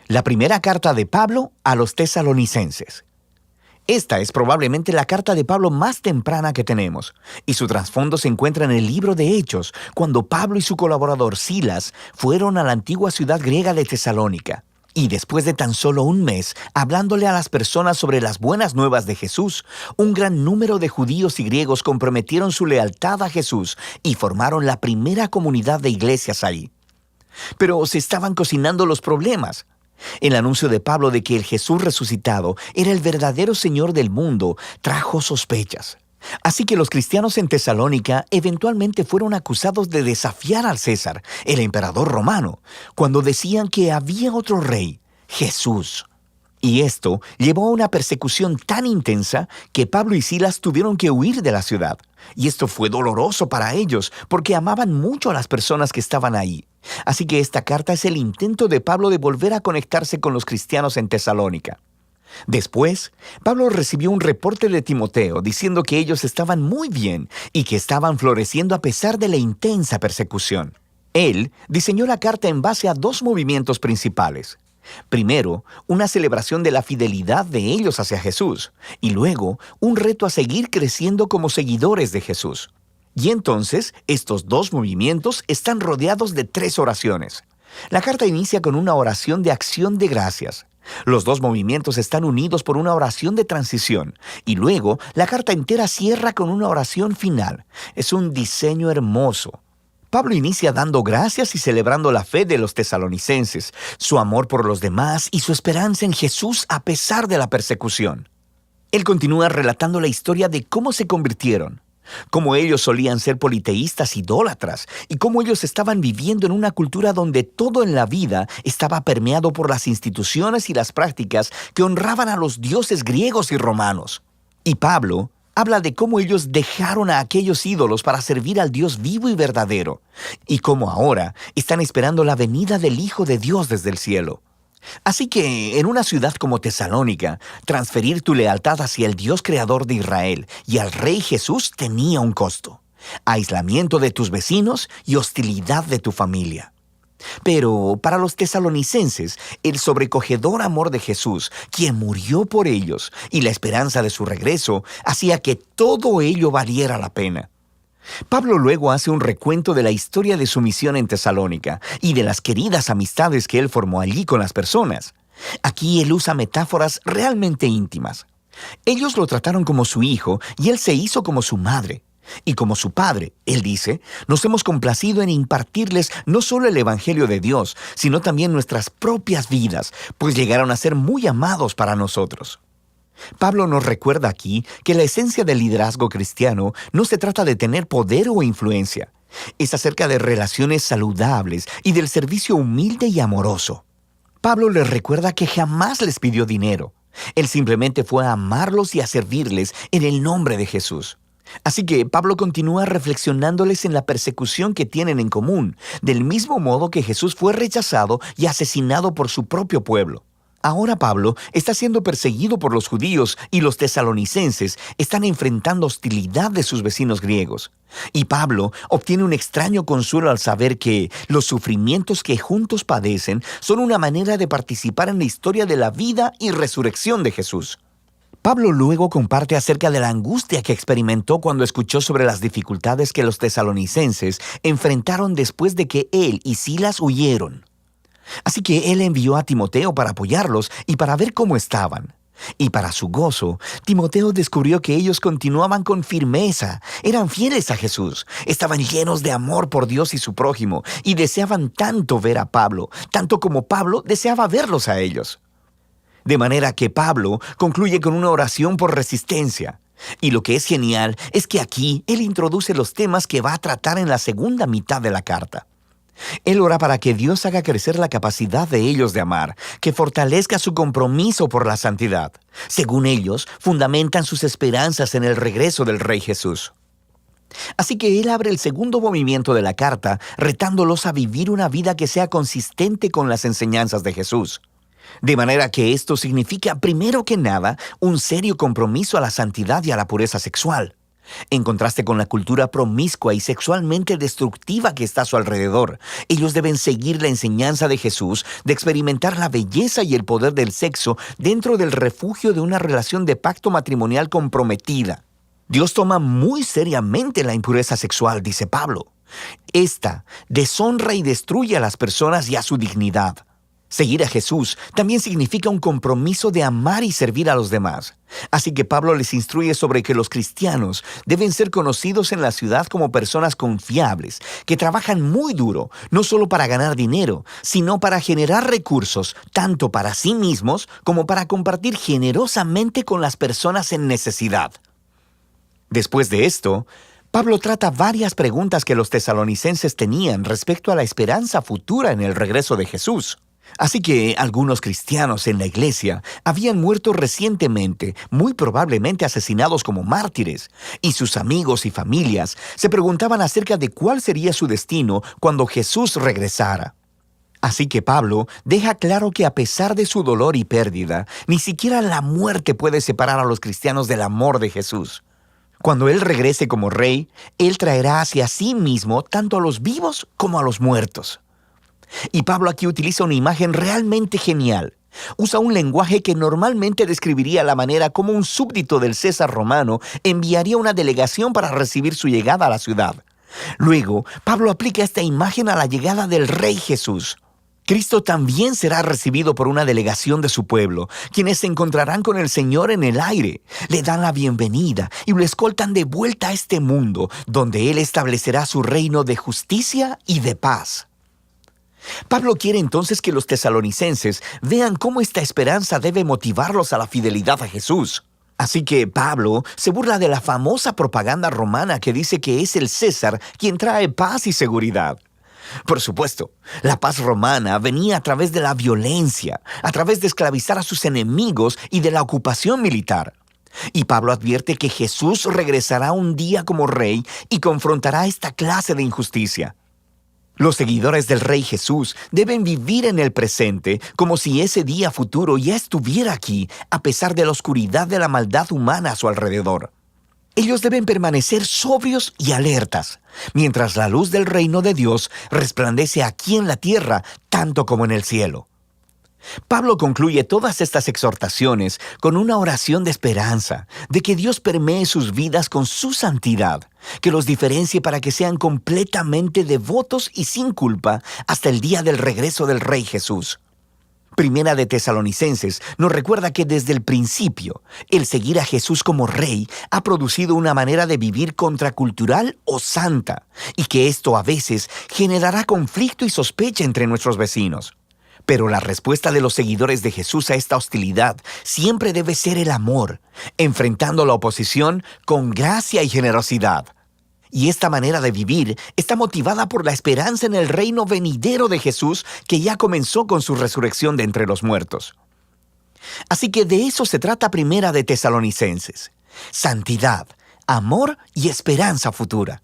La primera carta de Pablo a los tesalonicenses. Esta es probablemente la carta de Pablo más temprana que tenemos, y su trasfondo se encuentra en el libro de Hechos, cuando Pablo y su colaborador Silas fueron a la antigua ciudad griega de Tesalónica. Y después de tan solo un mes, hablándole a las personas sobre las buenas nuevas de Jesús, un gran número de judíos y griegos comprometieron su lealtad a Jesús y formaron la primera comunidad de iglesias ahí. Pero se estaban cocinando los problemas. El anuncio de Pablo de que el Jesús resucitado era el verdadero Señor del mundo trajo sospechas. Así que los cristianos en Tesalónica eventualmente fueron acusados de desafiar al César, el emperador romano, cuando decían que había otro rey, Jesús. Y esto llevó a una persecución tan intensa que Pablo y Silas tuvieron que huir de la ciudad. Y esto fue doloroso para ellos porque amaban mucho a las personas que estaban ahí. Así que esta carta es el intento de Pablo de volver a conectarse con los cristianos en Tesalónica. Después, Pablo recibió un reporte de Timoteo diciendo que ellos estaban muy bien y que estaban floreciendo a pesar de la intensa persecución. Él diseñó la carta en base a dos movimientos principales. Primero, una celebración de la fidelidad de ellos hacia Jesús, y luego, un reto a seguir creciendo como seguidores de Jesús. Y entonces, estos dos movimientos están rodeados de tres oraciones. La carta inicia con una oración de acción de gracias. Los dos movimientos están unidos por una oración de transición, y luego la carta entera cierra con una oración final. Es un diseño hermoso. Pablo inicia dando gracias y celebrando la fe de los tesalonicenses, su amor por los demás y su esperanza en Jesús a pesar de la persecución. Él continúa relatando la historia de cómo se convirtieron, cómo ellos solían ser politeístas idólatras y cómo ellos estaban viviendo en una cultura donde todo en la vida estaba permeado por las instituciones y las prácticas que honraban a los dioses griegos y romanos. Y Pablo habla de cómo ellos dejaron a aquellos ídolos para servir al Dios vivo y verdadero, y cómo ahora están esperando la venida del Hijo de Dios desde el cielo. Así que, en una ciudad como Tesalónica, transferir tu lealtad hacia el Dios creador de Israel y al Rey Jesús tenía un costo: aislamiento de tus vecinos y hostilidad de tu familia. Pero para los tesalonicenses, el sobrecogedor amor de Jesús, quien murió por ellos, y la esperanza de su regreso, hacía que todo ello valiera la pena. Pablo luego hace un recuento de la historia de su misión en Tesalónica y de las queridas amistades que él formó allí con las personas. Aquí él usa metáforas realmente íntimas. Ellos lo trataron como su hijo y él se hizo como su madre. Y como su padre, él dice, nos hemos complacido en impartirles no solo el Evangelio de Dios, sino también nuestras propias vidas, pues llegaron a ser muy amados para nosotros. Pablo nos recuerda aquí que la esencia del liderazgo cristiano no se trata de tener poder o influencia. Es acerca de relaciones saludables y del servicio humilde y amoroso. Pablo les recuerda que jamás les pidió dinero. Él simplemente fue a amarlos y a servirles en el nombre de Jesús. Así que Pablo continúa reflexionándoles en la persecución que tienen en común, del mismo modo que Jesús fue rechazado y asesinado por su propio pueblo. Ahora Pablo está siendo perseguido por los judíos y los tesalonicenses están enfrentando hostilidad de sus vecinos griegos. Y Pablo obtiene un extraño consuelo al saber que los sufrimientos que juntos padecen son una manera de participar en la historia de la vida y resurrección de Jesús. Pablo luego comparte acerca de la angustia que experimentó cuando escuchó sobre las dificultades que los tesalonicenses enfrentaron después de que él y Silas huyeron. Así que él envió a Timoteo para apoyarlos y para ver cómo estaban. Y para su gozo, Timoteo descubrió que ellos continuaban con firmeza, eran fieles a Jesús, estaban llenos de amor por Dios y su prójimo, y deseaban tanto ver a Pablo, tanto como Pablo deseaba verlos a ellos. De manera que Pablo concluye con una oración por resistencia. Y lo que es genial es que aquí él introduce los temas que va a tratar en la segunda mitad de la carta. Él ora para que Dios haga crecer la capacidad de ellos de amar, que fortalezca su compromiso por la santidad. Según ellos, fundamentan sus esperanzas en el regreso del Rey Jesús. Así que él abre el segundo movimiento de la carta, retándolos a vivir una vida que sea consistente con las enseñanzas de Jesús. De manera que esto significa, primero que nada, un serio compromiso a la santidad y a la pureza sexual. En contraste con la cultura promiscua y sexualmente destructiva que está a su alrededor, ellos deben seguir la enseñanza de Jesús de experimentar la belleza y el poder del sexo dentro del refugio de una relación de pacto matrimonial comprometida. Dios toma muy seriamente la impureza sexual, dice Pablo. Esta deshonra y destruye a las personas y a su dignidad. Seguir a Jesús también significa un compromiso de amar y servir a los demás. Así que Pablo les instruye sobre que los cristianos deben ser conocidos en la ciudad como personas confiables, que trabajan muy duro, no solo para ganar dinero, sino para generar recursos, tanto para sí mismos como para compartir generosamente con las personas en necesidad. Después de esto, Pablo trata varias preguntas que los tesalonicenses tenían respecto a la esperanza futura en el regreso de Jesús. Así que algunos cristianos en la iglesia habían muerto recientemente, muy probablemente asesinados como mártires, y sus amigos y familias se preguntaban acerca de cuál sería su destino cuando Jesús regresara. Así que Pablo deja claro que a pesar de su dolor y pérdida, ni siquiera la muerte puede separar a los cristianos del amor de Jesús. Cuando Él regrese como rey, Él traerá hacia sí mismo tanto a los vivos como a los muertos. Y Pablo aquí utiliza una imagen realmente genial. Usa un lenguaje que normalmente describiría la manera como un súbdito del César romano enviaría una delegación para recibir su llegada a la ciudad. Luego, Pablo aplica esta imagen a la llegada del Rey Jesús. Cristo también será recibido por una delegación de su pueblo, quienes se encontrarán con el Señor en el aire, le dan la bienvenida y lo escoltan de vuelta a este mundo, donde Él establecerá su reino de justicia y de paz. Pablo quiere entonces que los tesalonicenses vean cómo esta esperanza debe motivarlos a la fidelidad a Jesús. Así que Pablo se burla de la famosa propaganda romana que dice que es el César quien trae paz y seguridad. Por supuesto, la paz romana venía a través de la violencia, a través de esclavizar a sus enemigos y de la ocupación militar. Y Pablo advierte que Jesús regresará un día como rey y confrontará esta clase de injusticia. Los seguidores del Rey Jesús deben vivir en el presente como si ese día futuro ya estuviera aquí, a pesar de la oscuridad de la maldad humana a su alrededor. Ellos deben permanecer sobrios y alertas, mientras la luz del reino de Dios resplandece aquí en la tierra, tanto como en el cielo. Pablo concluye todas estas exhortaciones con una oración de esperanza, de que Dios permee sus vidas con su santidad, que los diferencie para que sean completamente devotos y sin culpa hasta el día del regreso del Rey Jesús. Primera de Tesalonicenses nos recuerda que desde el principio, el seguir a Jesús como Rey ha producido una manera de vivir contracultural o santa, y que esto a veces generará conflicto y sospecha entre nuestros vecinos. Pero la respuesta de los seguidores de Jesús a esta hostilidad siempre debe ser el amor, enfrentando la oposición con gracia y generosidad. Y esta manera de vivir está motivada por la esperanza en el reino venidero de Jesús que ya comenzó con su resurrección de entre los muertos. Así que de eso se trata Primera de Tesalonicenses: santidad, amor y esperanza futura.